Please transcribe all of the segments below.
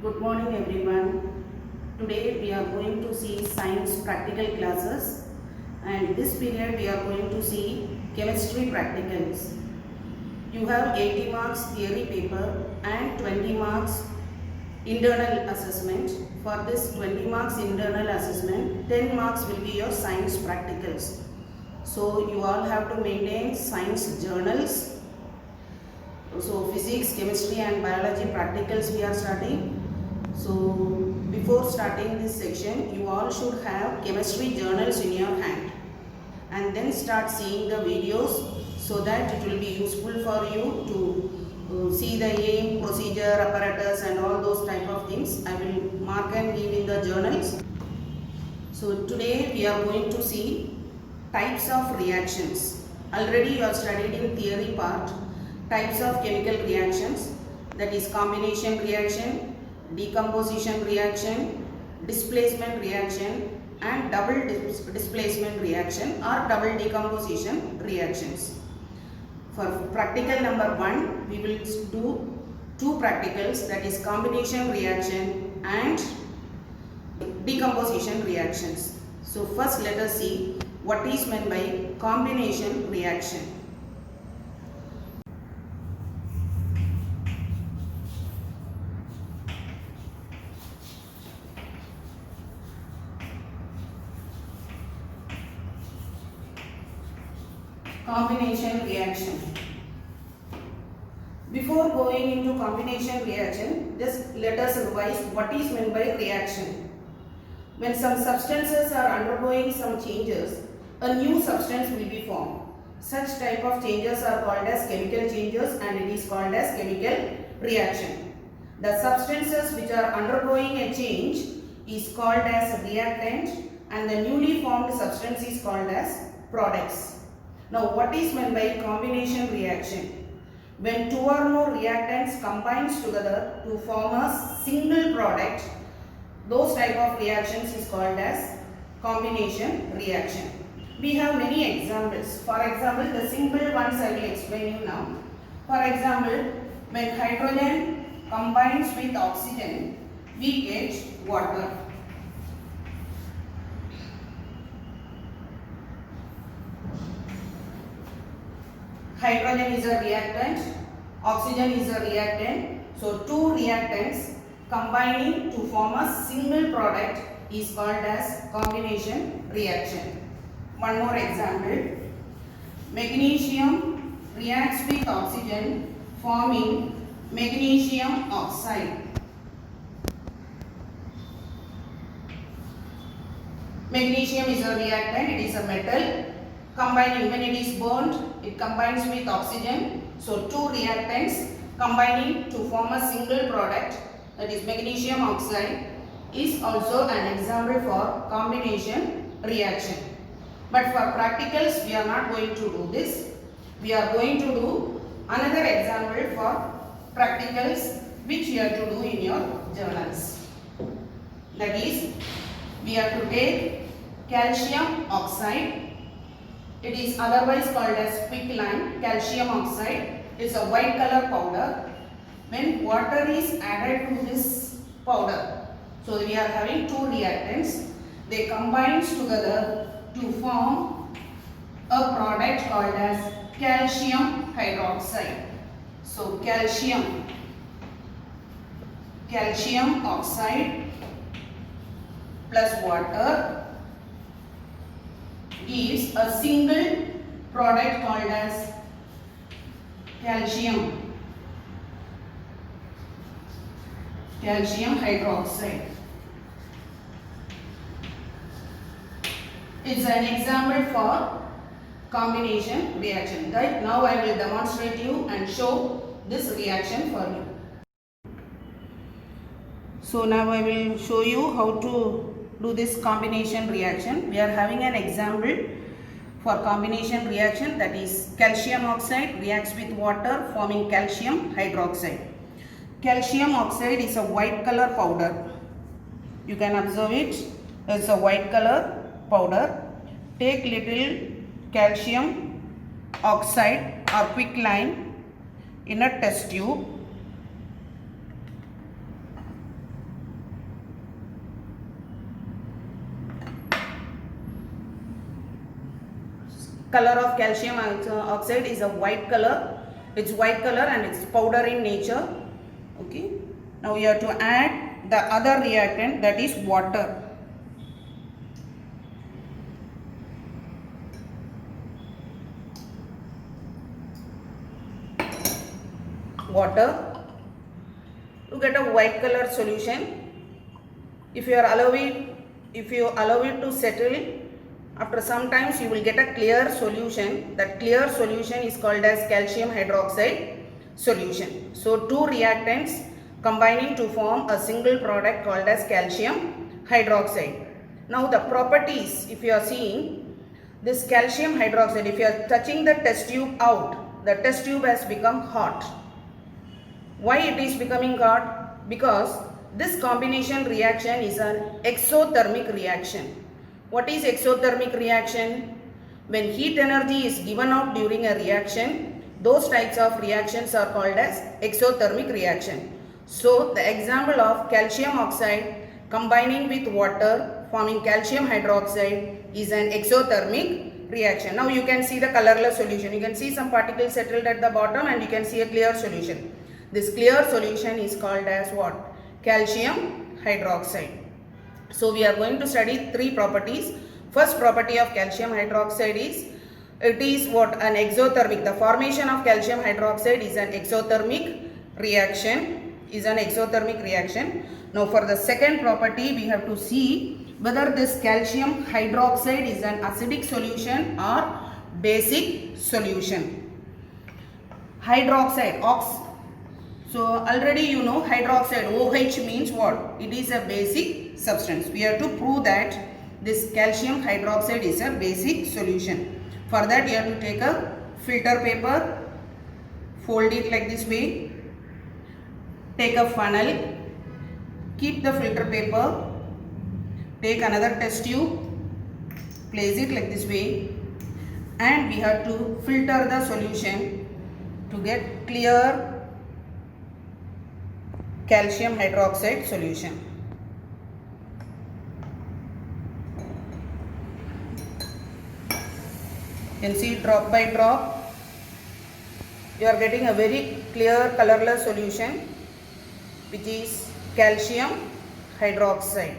Good morning everyone. Today we are going to see science practical classes, and this period we are going to see chemistry practicals. You have 80 marks theory paper and 20 marks internal assessment. For this 20 marks internal assessment, 10 marks will be your science practicals. So you all have to maintain science journals. So physics, chemistry and biology practicals we are starting. So before starting this section, you all should have chemistry journals in your hand, and then start seeing the videos so that it will be useful for you to see the aim, procedure, apparatus and all those type of things. I will mark and give in the journals. So today we are going to see types of reactions. Already you have studied in theory part types of chemical reactions, that is combination reaction, decomposition reaction, displacement reaction and double displacement reaction or double decomposition reactions. For practical number 1, we will do two practicals, that is combination reaction and decomposition reactions. So first let us see what is meant by combination reaction. Combination reaction. Before going into combination reaction, just let us revise what is meant by reaction. When some substances are undergoing some changes, a new substance will be formed. Such type of changes are called as chemical changes, and it is called as chemical reaction. The substances which are undergoing a change is called as reactant, and the newly formed substance is called as products. Now what is meant by combination reaction? When two or more reactants combines together to form a single product, those type of reactions is called as combination reaction. We have many examples. For example, the simple ones I will explain you now. For example, when hydrogen combines with oxygen, we get water. Hydrogen is a reactant, oxygen is a reactant. So two reactants combining to form a single product is called as combination reaction. One more example. Magnesium reacts with oxygen forming magnesium oxide. Magnesium is a reactant, it is a metal. Combining, when it is burnt, it combines with oxygen. So two reactants combining to form a single product, that is magnesium oxide, is also an example for combination reaction. But for practicals, we are not going to do this. We are going to do another example for practicals which you have to do in your journals. That is, we have to take calcium oxide. It is otherwise called as quicklime. Calcium oxide is a white color powder. When water is added to this powder, so we are having two reactants, they combine together to form a product called as calcium hydroxide. So calcium oxide plus water gives a single product called as calcium hydroxide. It's an example for combination reaction. Right now I will demonstrate you and show this reaction for you. So now I will show you how to do this combination reaction. We are having an example for combination reaction, that is calcium oxide reacts with water forming calcium hydroxide. Calcium oxide is a white color powder. You can observe it. It's a white color powder. Take little calcium oxide or quicklime in a test tube. color of calcium oxide is a white color. It's white color and it's powder in nature. Okay. Now we have to add the other reactant, that is water. Water to get a white color solution. If you allow it to settle, after some times you will get a clear solution. That clear solution is called as calcium hydroxide solution. So two reactants combining to form a single product called as calcium hydroxide. Now the properties, if you are seeing this calcium hydroxide, if you are touching the test tube out, the test tube has become hot. Why it is becoming hot? Because this combination reaction is an exothermic reaction. What is exothermic reaction? When heat energy is given out during a reaction, those types of reactions are called as exothermic reaction. So the example of calcium oxide combining with water forming calcium hydroxide is an exothermic reaction. Now you can see the colorless solution. You can see some particles settled at the bottom and you can see a clear solution. This clear solution is called as what? Calcium hydroxide. So we are going to study three properties. First property of calcium hydroxide is, it is what? An exothermic. The formation of calcium hydroxide is an exothermic reaction. Now for the second property, we have to see whether this calcium hydroxide is an acidic solution or basic solution. Hydroxide, so already you know hydroxide, OH means what? It is a basic substance. We have to prove that this calcium hydroxide is a basic solution. For that you have to take a filter paper, fold it like this way, take a funnel, keep the filter paper, take another test tube, place it like this way, and we have to filter the solution to get clear calcium hydroxide solution. You can see drop by drop you are getting a very clear colorless solution, which is calcium hydroxide.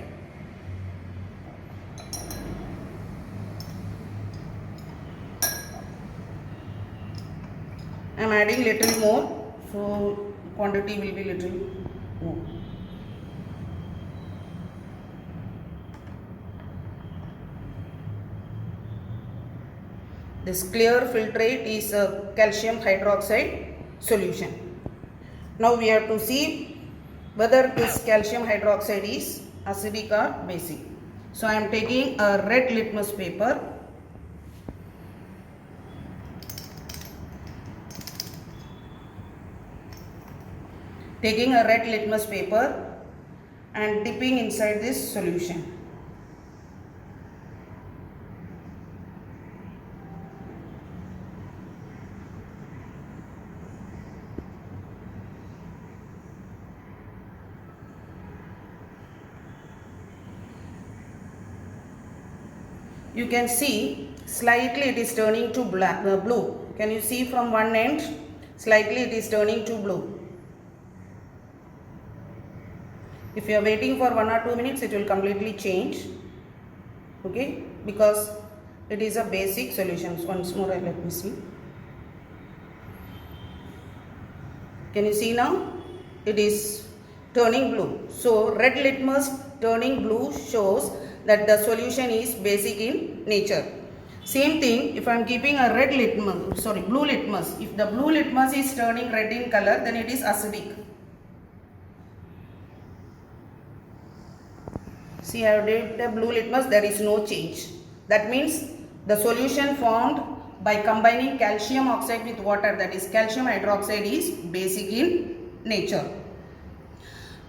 I am adding little more, so quantity will be little more. This clear filtrate is a calcium hydroxide solution. Now we have to see whether this calcium hydroxide is acidic or basic. So I am taking a red litmus paper. Taking a red litmus paper and dipping inside this solution. You can see slightly it is turning to blue. Can you see from one end? Slightly it is turning to blue. If you are waiting for 1 or 2 minutes, it will completely change. Okay, because it is a basic solution. Once more, let me see. Can you see now? It is turning blue. So red litmus turning blue shows that the solution is basic in nature. Same thing, if I am keeping a blue litmus. If the blue litmus is turning red in color, then it is acidic. See, I have dipped the blue litmus, there is no change. That means the solution formed by combining calcium oxide with water, that is calcium hydroxide, is basic in nature.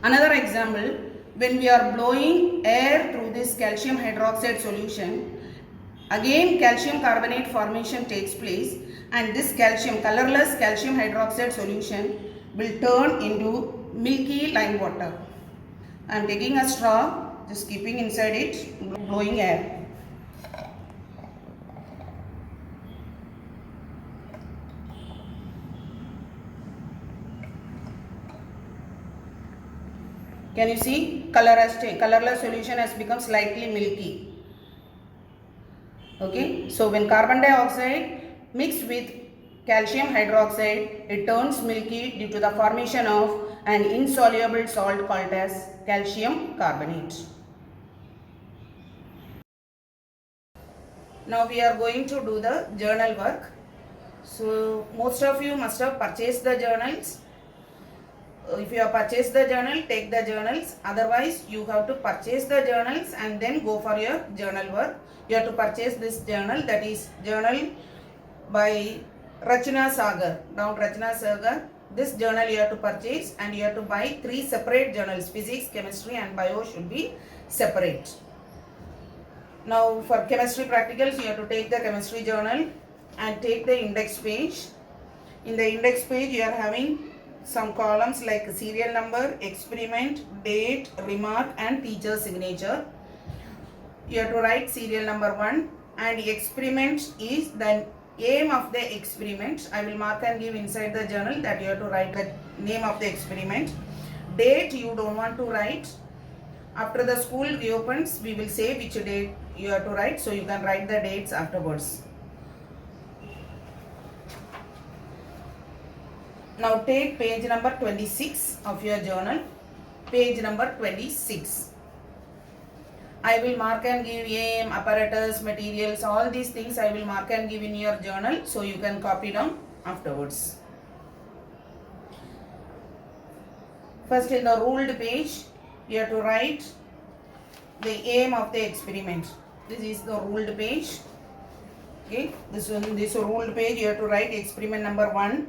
Another example, when we are blowing air through this calcium hydroxide solution, again calcium carbonate formation takes place, and this colorless calcium hydroxide solution will turn into milky lime water. I am taking a straw, just keeping inside it, blowing air. Can you see? Color has changed. Colorless solution has become slightly milky. Okay. So when carbon dioxide mixed with calcium hydroxide, it turns milky due to the formation of an insoluble salt called as calcium carbonate. Now we are going to do the journal work. So most of you must have purchased the journals. If you have purchased the journal, take the journals. Otherwise, you have to purchase the journals and then go for your journal work. You have to purchase this journal, that is journal by Rachna Sagar. Down Rachna Sagar. This journal you have to purchase and you have to buy 3 separate journals. Physics, chemistry and bio should be separate. Now for chemistry practicals, you have to take the chemistry journal and take the index page. In the index page, you are having some columns like serial number, experiment, date, remark and teacher signature. You have to write serial number 1 and experiment is the aim of the experiment. I will mark and give inside the journal that you have to write the name of the experiment. Date you don't want to write. After the school reopens, we will say which date you have to write, so you can write the dates afterwards. Now take page number 26 of your journal. Page number 26. I will mark and give aim, apparatus, materials, all these things I will mark and give in your journal, so you can copy down afterwards. First in the ruled page, you have to write the aim of the experiment. This is the ruled page. Okay, this ruled page you have to write experiment number 1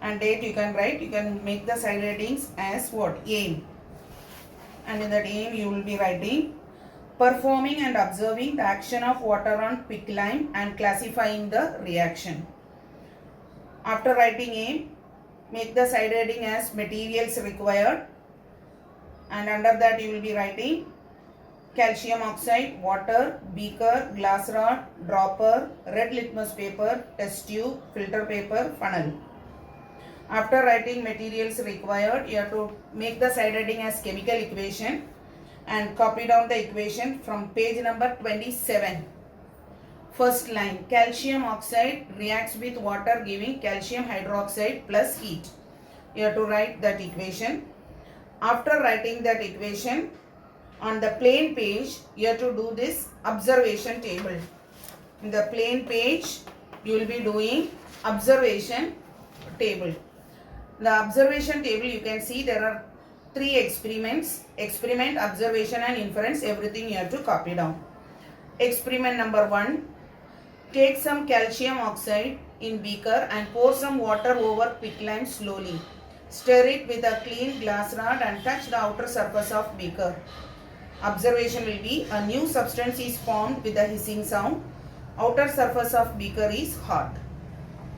and date you can write. You can make the side headings as what? Aim. And in that aim you will be writing performing and observing the action of water on quicklime and classifying the reaction. After writing aim, make the side heading as materials required, and under that you will be writing calcium oxide, water, beaker, glass rod, dropper, red litmus paper, test tube, filter paper, funnel. After writing materials required, you have to make the side heading as chemical equation and copy down the equation from page number 27. First line, calcium oxide reacts with water giving calcium hydroxide plus heat. You have to write that equation. After writing that equation, on the plain page, you have to do this observation table. In the plain page, you will be doing observation table. The observation table, you can see there are 3 experiments: experiment, observation and inference. Everything you have to copy down. Experiment number 1, take some calcium oxide in beaker and pour some water over quicklime slowly. Stir it with a clean glass rod and touch the outer surface of beaker. Observation will be a new substance is formed with a hissing sound. Outer surface of beaker is hot.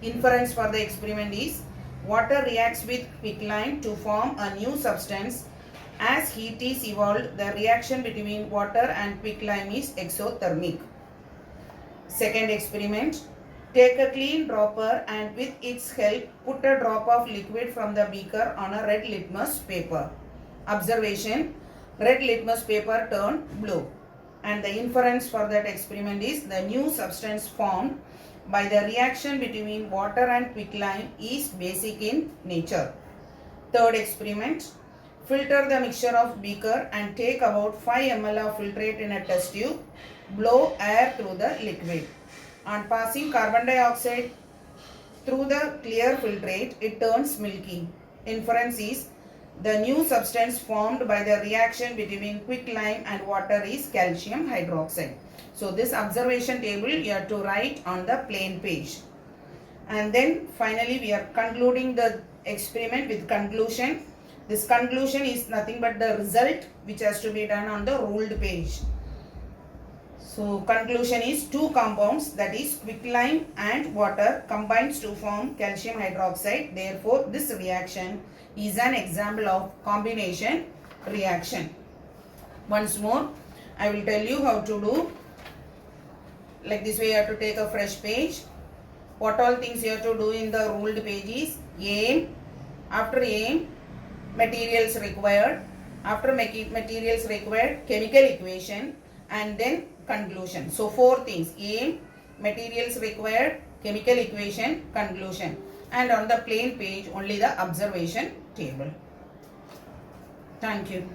Inference for the experiment is water reacts with quicklime to form a new substance. As heat is evolved, the reaction between water and quicklime is exothermic. Second experiment, take a clean dropper and with its help put a drop of liquid from the beaker on a red litmus paper. Observation, red litmus paper turned blue. And the inference for that experiment is the new substance formed by the reaction between water and quicklime is basic in nature. Third experiment, filter the mixture of beaker and take about 5 ml of filtrate in a test tube. Blow air through the liquid. On passing carbon dioxide through the clear filtrate, it turns milky. Inference is the new substance formed by the reaction between quicklime and water is calcium hydroxide. So this observation table you have to write on the plain page. And then finally we are concluding the experiment with conclusion. This conclusion is nothing but the result which has to be done on the ruled page. So conclusion is 2 compounds, that is quicklime and water, combines to form calcium hydroxide. Therefore this reaction is an example of combination reaction. Once more I will tell you how to do. Like this way you have to take a fresh page. What all things you have to do in the ruled page is aim. After aim, materials required. After materials required, chemical equation and then conclusion. So 4 things: aim, materials required, chemical equation, conclusion. And on the plain page only the observation table. Thank you.